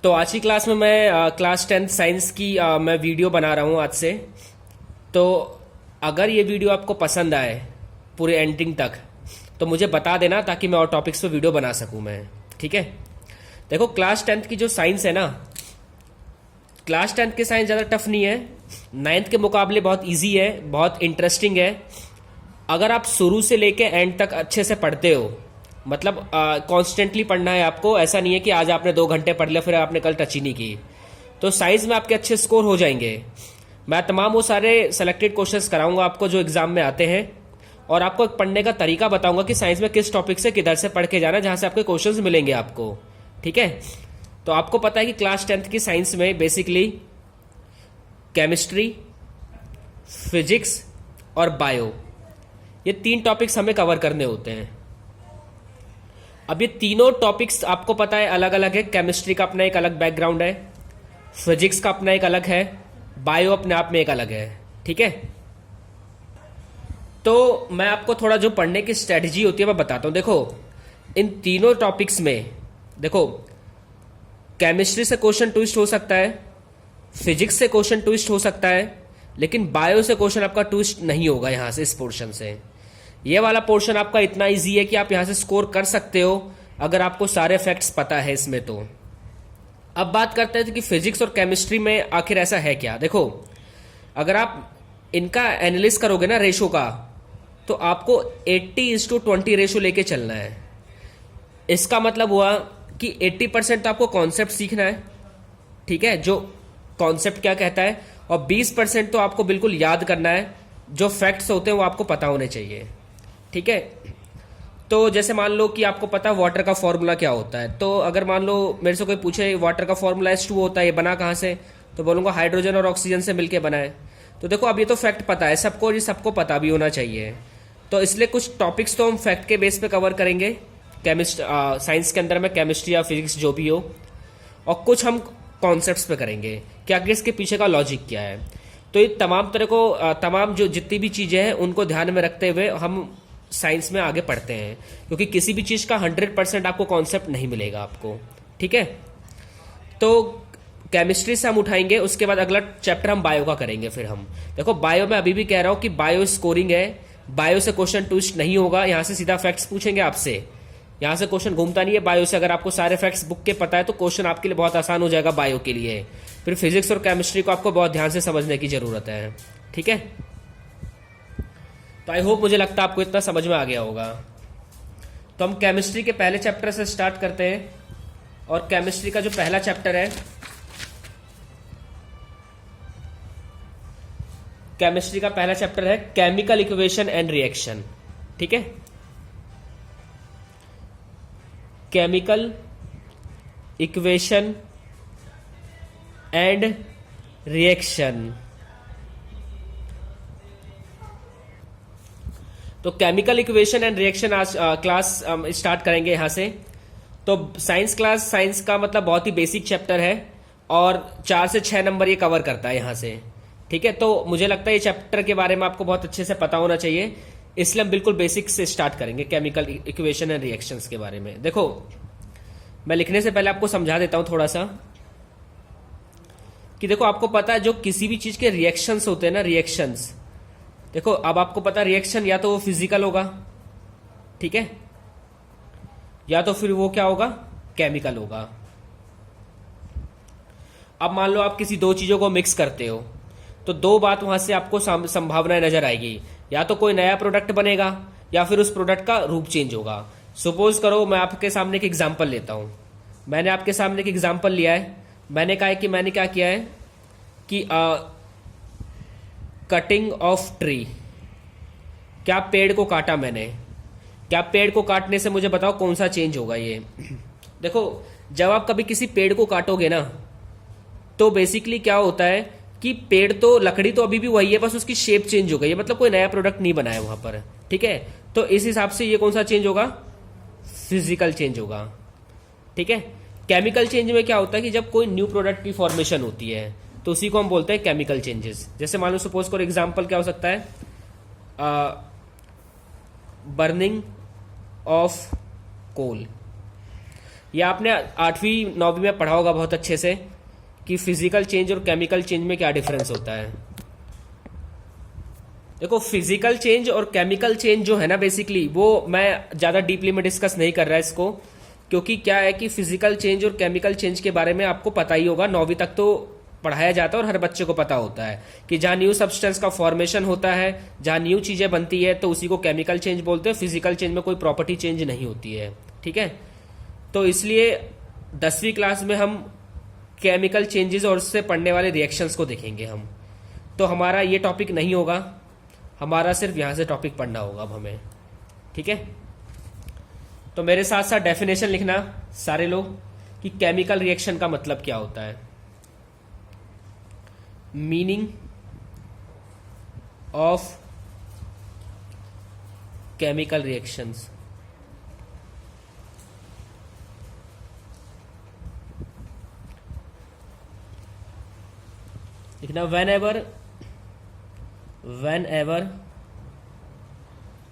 तो आज की क्लास में मैं क्लास 10th साइंस की मैं वीडियो बना रहा हूँ आज से। तो अगर ये वीडियो आपको पसंद आए पूरे एंडिंग तक तो मुझे बता देना ताकि मैं और टॉपिक्स पे वीडियो बना सकूँ मैं। ठीक है, देखो क्लास 10th की जो साइंस है ना, क्लास 10th की साइंस ज़्यादा टफ नहीं है, 9th के मुकाबले बहुत ईजी है, बहुत इंटरेस्टिंग है। अगर आप शुरू से लेके एंड तक अच्छे से पढ़ते हो, मतलब कॉन्स्टेंटली पढ़ना है आपको, ऐसा नहीं है कि आज आपने 2 घंटे पढ़ लिया फिर आपने कल टच ही नहीं की, तो साइंस में आपके अच्छे स्कोर हो जाएंगे। मैं तमाम वो सारे सेलेक्टेड क्वेश्चंस कराऊंगा आपको जो एग्जाम में आते हैं, और आपको एक पढ़ने का तरीका बताऊंगा कि साइंस में किस टॉपिक से किधर से पढ़ के जाना है जहां से आपके क्वेश्चंस मिलेंगे आपको। ठीक है, तो आपको पता है कि क्लास 10th की साइंस में बेसिकली केमिस्ट्री, फिजिक्स और बायो, ये 3 टॉपिक्स हमें कवर करने होते हैं। अब ये तीनों टॉपिक्स आपको पता है अलग अलग है। केमिस्ट्री का अपना एक अलग बैकग्राउंड है, फिजिक्स का अपना एक अलग है, बायो अपने आप में एक अलग है। ठीक है, तो मैं आपको थोड़ा जो पढ़ने की स्ट्रेटजी होती है मैं बताता हूं। देखो इन तीनों टॉपिक्स में, देखो केमिस्ट्री से क्वेश्चन ट्विस्ट हो सकता है, फिजिक्स से क्वेश्चन ट्विस्ट हो सकता है, लेकिन बायो से क्वेश्चन आपका ट्विस्ट नहीं होगा यहां से। इस पोर्शन से ये वाला पोर्शन आपका इतना इजी है कि आप यहां से स्कोर कर सकते हो अगर आपको सारे फैक्ट्स पता है इसमें। तो अब बात करते हैं कि फिजिक्स और केमिस्ट्री में आखिर ऐसा है क्या। देखो अगर आप इनका एनालिसिस करोगे ना रेशो का, तो आपको 80:20 रेशो लेके चलना है। इसका मतलब हुआ कि 80% तो आपको कॉन्सेप्ट सीखना है, ठीक है, जो कॉन्सेप्ट क्या कहता है, और 20% तो आपको बिल्कुल याद करना है, जो फैक्ट्स होते हैं वो आपको पता होने चाहिए। ठीक है, तो जैसे मान लो कि आपको पता है वाटर का फॉर्मूला क्या होता है, तो अगर मान लो मेरे से कोई पूछे वाटर का फॉर्मूला H2 होता है, ये बना कहाँ से, तो बोलूँगा हाइड्रोजन और ऑक्सीजन से मिलके बना है। तो देखो अब ये तो फैक्ट पता है सबको, और ये सबको पता भी होना चाहिए। तो इसलिए कुछ टॉपिक्स तो हम फैक्ट के बेस पे कवर करेंगे साइंस के अंदर में, केमिस्ट्री या फिजिक्स जो भी हो, और कुछ हम कॉन्सेप्ट्स पे करेंगे कि आगे इसके पीछे का लॉजिक क्या है। तो ये तमाम जो जितनी भी चीज़ें हैं उनको ध्यान में रखते हुए हम साइंस में आगे पढ़ते हैं, क्योंकि किसी भी चीज़ का 100% आपको कॉन्सेप्ट नहीं मिलेगा आपको। ठीक है, तो केमिस्ट्री से हम उठाएंगे, उसके बाद अगला चैप्टर हम बायो का करेंगे। फिर हम देखो बायो में अभी भी कह रहा हूं कि बायो स्कोरिंग है, बायो से क्वेश्चन ट्विस्ट नहीं होगा, यहां से सीधा फैक्ट्स पूछेंगे आपसे, यहां से क्वेश्चन घूमता नहीं है। बायो से अगर आपको सारे फैक्ट्स बुक के पता है तो क्वेश्चन आपके लिए बहुत आसान हो जाएगा बायो के लिए। फिर फिजिक्स और केमिस्ट्री को आपको बहुत ध्यान से समझने की जरूरत है। ठीक है, तो आई होप, मुझे लगता है आपको इतना समझ में आ गया होगा। तो हम केमिस्ट्री के पहले चैप्टर से स्टार्ट करते हैं, और केमिस्ट्री का जो पहला चैप्टर है, केमिस्ट्री का पहला चैप्टर है केमिकल इक्वेशन एंड रिएक्शन। ठीक है, केमिकल इक्वेशन एंड रिएक्शन। तो केमिकल इक्वेशन एंड रिएक्शन आज क्लास स्टार्ट करेंगे यहां से। तो साइंस का मतलब बहुत ही बेसिक चैप्टर है, और 4 से 6 नंबर ये कवर करता है यहां से। ठीक है, तो मुझे लगता है ये चैप्टर के बारे में आपको बहुत अच्छे से पता होना चाहिए, इसलिए हम बिल्कुल बेसिक से स्टार्ट करेंगे केमिकल इक्वेशन एंड रिएक्शंस के बारे में। देखो मैं लिखने से पहले आपको समझा देता हूं थोड़ा सा कि देखो आपको पता है जो किसी भी चीज के रिएक्शंस होते हैं ना, रिएक्शंस, देखो अब आपको पता है रिएक्शन या तो वो फिजिकल होगा, ठीक है, या तो फिर वो क्या होगा, केमिकल होगा। अब मान लो आप किसी 2 चीजों को मिक्स करते हो, तो 2 बात वहां से आपको संभावनाएं नजर आएगी, या तो कोई नया प्रोडक्ट बनेगा या फिर उस प्रोडक्ट का रूप चेंज होगा। सपोज करो मैं आपके सामने एक एग्जांपल लेता हूं, मैंने आपके सामने एक एग्जांपल लिया है, मैंने कहा है कि मैंने क्या किया है कि कटिंग ऑफ ट्री, क्या पेड़ को काटा मैंने, क्या पेड़ को काटने से मुझे बताओ कौन सा चेंज होगा ये। देखो जब आप कभी किसी पेड़ को काटोगे ना, तो बेसिकली क्या होता है कि पेड़ तो, लकड़ी तो अभी भी वही है, बस उसकी शेप चेंज हो गई है, मतलब कोई नया प्रोडक्ट नहीं बनाया वहां पर। ठीक है, तो इस हिसाब से ये कौन सा चेंज होगा, फिजिकल चेंज होगा। ठीक है, केमिकल चेंज में क्या होता है कि जब कोई न्यू प्रोडक्ट की फॉर्मेशन होती है तो उसी को हम बोलते हैं केमिकल चेंजेस। जैसे मान लो सपोज फॉर एग्जांपल क्या हो सकता है, बर्निंग ऑफ कोल। ये आपने 8वीं 9वीं में पढ़ा होगा बहुत अच्छे से कि फिजिकल चेंज और केमिकल चेंज में क्या डिफरेंस होता है। देखो फिजिकल चेंज और केमिकल चेंज जो है ना, बेसिकली वो मैं ज्यादा डीपली में डिस्कस नहीं कर रहा इसको, क्योंकि क्या है कि फिजिकल चेंज और केमिकल चेंज के बारे में आपको पता ही होगा, 9वीं तक तो पढ़ाया जाता है और हर बच्चे को पता होता है कि जहां न्यू सब्सटेंस का फॉर्मेशन होता है, जहां न्यू चीजें बनती है, तो उसी को केमिकल चेंज बोलते हैं। फिजिकल चेंज में कोई प्रॉपर्टी चेंज नहीं होती है, ठीक है। तो इसलिए 10वीं क्लास में हम केमिकल चेंजेस और उससे पढ़ने वाले रिएक्शंस को देखेंगे हम। तो हमारा ये टॉपिक नहीं होगा, हमारा सिर्फ यहां से टॉपिक पढ़ना होगा अब हमें, ठीक है। तो मेरे साथ साथ डेफिनेशन लिखना सारे लोग कि केमिकल रिएक्शन का मतलब क्या होता है। Meaning of chemical reactions. लिखना whenever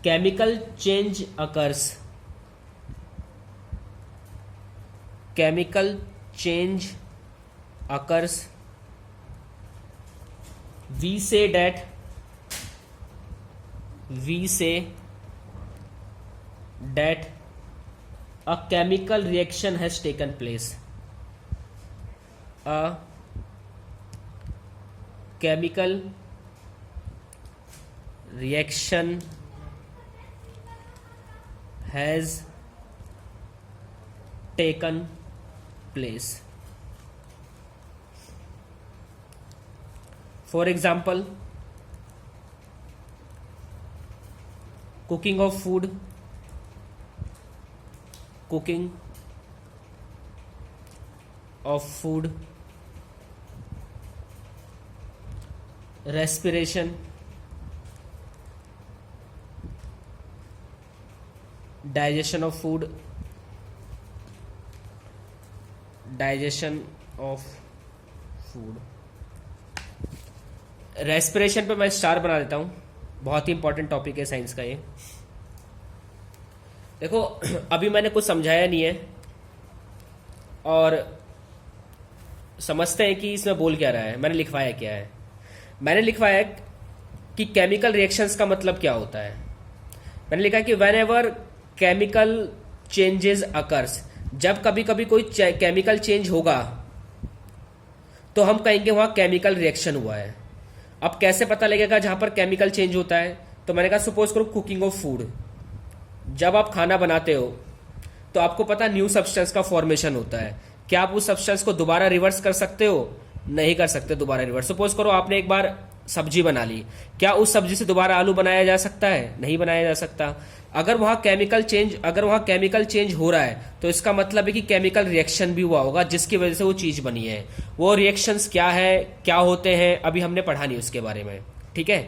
chemical change occurs, chemical change occurs, we say that a chemical reaction has taken place. A chemical reaction has taken place. For example, cooking of food, respiration, digestion of food, respiration पे मैं star बना देता हूं, बहुत ही important topic है science का ये। देखो अभी मैंने कुछ समझाया नहीं है और समझते हैं कि इसमें बोल क्या रहा है, मैंने लिखवाया क्या है। मैंने लिखवाया कि केमिकल रिएक्शंस का मतलब क्या होता है। मैंने लिखा कि when ever chemical changes occurs, जब कभी कभी कोई केमिकल चेंज होगा तो हम कहेंगे वहां केमिकल रिएक्शन हुआ है। अब कैसे पता लगेगा जहां पर केमिकल चेंज होता है? तो मैंने कहा सपोज करो कुकिंग ऑफ फूड, जब आप खाना बनाते हो तो आपको पता न्यू सब्सटेंस का फॉर्मेशन होता है। क्या आप उस सब्सटेंस को दोबारा रिवर्स कर सकते हो? नहीं कर सकते दोबारा रिवर्स। सपोज करो आपने एक बार सब्जी बना ली, क्या उस सब्जी से दोबारा आलू बनाया जा सकता है? नहीं बनाया जा सकता। अगर वहां केमिकल चेंज हो रहा है तो इसका मतलब है कि केमिकल रिएक्शन भी हुआ होगा जिसकी वजह से वो चीज बनी है। वो रिएक्शंस क्या है, क्या होते हैं, अभी हमने पढ़ा नहीं उसके बारे में, ठीक है।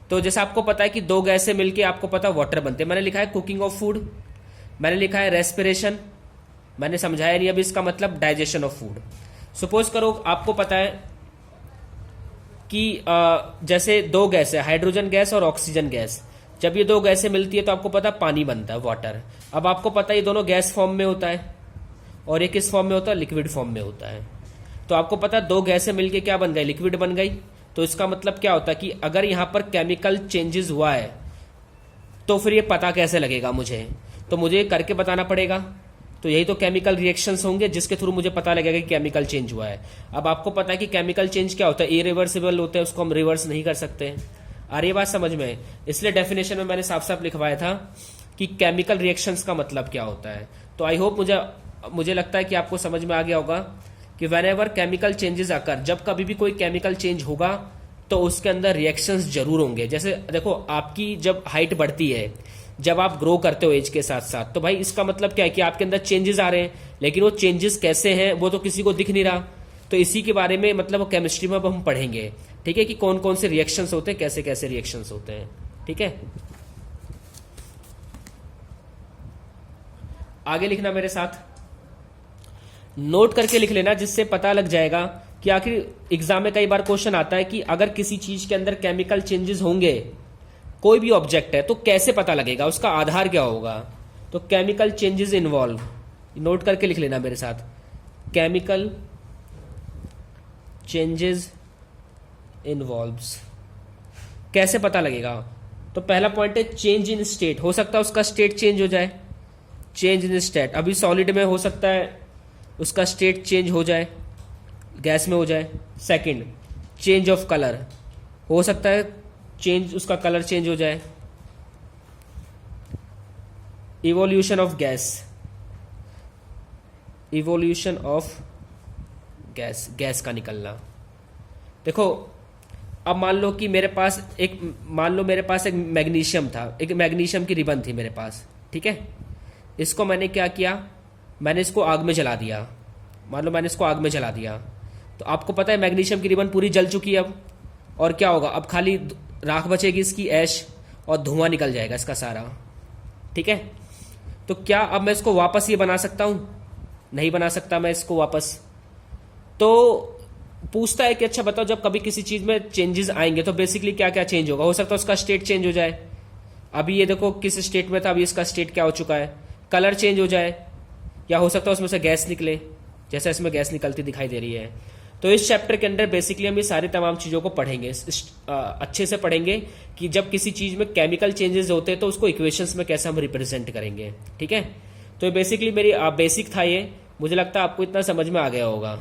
तो जैसे आपको पता है कि दो गैसें मिलके आपको पता वाटर बनते हैं। मैंने लिखा है कुकिंग ऑफ फूड, मैंने लिखा है रेस्पिरेशन, मैंने समझाया नहीं अभी इसका मतलब डाइजेशन ऑफ फूड। सपोज करो आपको पता है कि जैसे दो गैस है, हाइड्रोजन गैस और ऑक्सीजन गैस, जब ये दो गैसें मिलती है तो आपको पता पानी बनता है, वाटर। अब आपको पता है ये दोनों गैस फॉर्म में होता है और ये किस फॉर्म में होता है? लिक्विड फॉर्म में होता है। तो आपको पता है दो गैसें मिलके क्या बन गई? लिक्विड बन गई। तो इसका मतलब क्या होता है कि अगर यहां पर केमिकल चेंजेस हुआ है तो फिर ये पता कैसे लगेगा मुझे? तो मुझे करके बताना पड़ेगा। तो यही तो केमिकल रिएक्शंस होंगे जिसके थ्रू मुझे पता लगेगा कि केमिकल चेंज हुआ है। अब आपको पता है कि केमिकल चेंज क्या होता है? इरिवर्सिबल होते हैं, उसको हम रिवर्स नहीं कर सकते। आ रही बात समझ में? इसलिए डेफिनेशन में मैंने साफ साफ लिखवाया था कि केमिकल रिएक्शंस का मतलब क्या होता है। तो आई होप मुझे लगता है कि आपको समझ में आ गया होगा कि वेन एवर केमिकल चेंजेस आकर, जब कभी भी कोई केमिकल चेंज होगा तो उसके अंदर रिएक्शंस जरूर होंगे। जैसे देखो आपकी जब हाइट बढ़ती है, जब आप ग्रो करते हो एज के साथ साथ, तो भाई इसका मतलब क्या है कि आपके अंदर चेंजेस आ रहे हैं, लेकिन वो चेंजेस कैसे हैं वो तो किसी को दिख नहीं रहा। तो इसी के बारे में मतलब केमिस्ट्री में अब हम पढ़ेंगे, ठीक है, कि कौन कौन से रिएक्शंस होते हैं, कैसे कैसे रिएक्शंस होते हैं, ठीक है। आगे लिखना मेरे साथ, नोट करके लिख लेना जिससे पता लग जाएगा कि आखिर एग्जाम में कई बार क्वेश्चन आता है कि अगर किसी चीज के अंदर केमिकल चेंजेस होंगे, कोई भी ऑब्जेक्ट है, तो कैसे पता लगेगा, उसका आधार क्या होगा? तो केमिकल चेंजेस इन्वॉल्व, नोट करके लिख लेना मेरे साथ, केमिकल चेंजेस इन्वॉल्व्स। कैसे पता लगेगा? तो पहला पॉइंट है चेंज इन स्टेट, हो सकता है उसका स्टेट चेंज हो जाए, चेंज इन स्टेट। अभी सॉलिड में हो सकता है उसका स्टेट चेंज हो जाए, गैस में हो जाए। सेकंड, चेंज ऑफ कलर, हो सकता है चेंज, उसका कलर चेंज हो जाए। Evolution of gas, evolution of gas, gas का निकलना। देखो अब मान लो कि मेरे पास एक मैग्नीशियम था, एक मैग्नीशियम की रिबन थी मेरे पास, ठीक है। इसको मैंने क्या किया, मैंने इसको आग में जला दिया। मान लो मैंने इसको आग में जला दिया, तो आपको पता है मैग्नीशियम की रिबन पूरी जल चुकी है अब, और क्या होगा, अब खाली राख बचेगी इसकी, ऐश, और धुआं निकल जाएगा इसका सारा, ठीक है। तो क्या अब मैं इसको वापस ये बना सकता हूं? नहीं बना सकता मैं इसको वापस। तो पूछता है कि अच्छा बताओ, जब कभी किसी चीज में चेंजेस आएंगे तो बेसिकली क्या क्या चेंज होगा? हो सकता है उसका स्टेट चेंज हो जाए। अभी ये देखो किस स्टेट में था, अभी इसका स्टेट क्या हो चुका है, कलर चेंज हो जाए, या हो सकता है उसमें से गैस निकले, जैसे इसमें गैस निकलती दिखाई दे रही है। तो इस चैप्टर के अंदर बेसिकली हम ये सारी तमाम चीज़ों को पढ़ेंगे, अच्छे से पढ़ेंगे कि जब किसी चीज़ में केमिकल चेंजेस होते हैं तो उसको इक्वेशंस में कैसे हम रिप्रेजेंट करेंगे, ठीक है। तो बेसिकली मेरी बेसिक था ये, मुझे लगता है आपको इतना समझ में आ गया होगा।